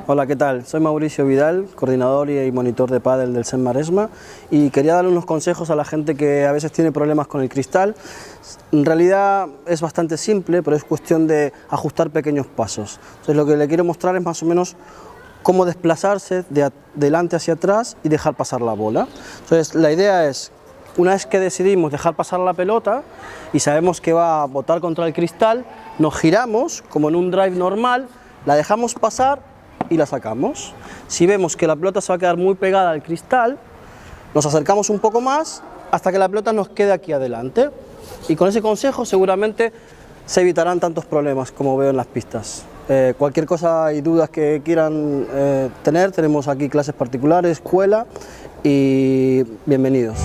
Hola, ¿qué tal? Soy Mauricio Vidal, coordinador y monitor de pádel del SEM Maresma, y quería darle unos consejos a la gente que a veces tiene problemas con el cristal. En realidad es bastante simple, pero es cuestión de ajustar pequeños pasos. Entonces lo que le quiero mostrar es más o menos cómo desplazarse de adelante hacia atrás y dejar pasar la bola. Entonces la idea es, una vez que decidimos dejar pasar la pelota y sabemos que va a botar contra el cristal, nos giramos como en un drive normal, la dejamos pasar y la sacamos. Si vemos que la pelota se va a quedar muy pegada al cristal, nos acercamos un poco más hasta que la pelota nos quede aquí adelante. Y con ese consejo seguramente se evitarán tantos problemas como veo en las pistas. Cualquier cosa y dudas que quieran tener, tenemos aquí clases particulares, escuela, y bienvenidos.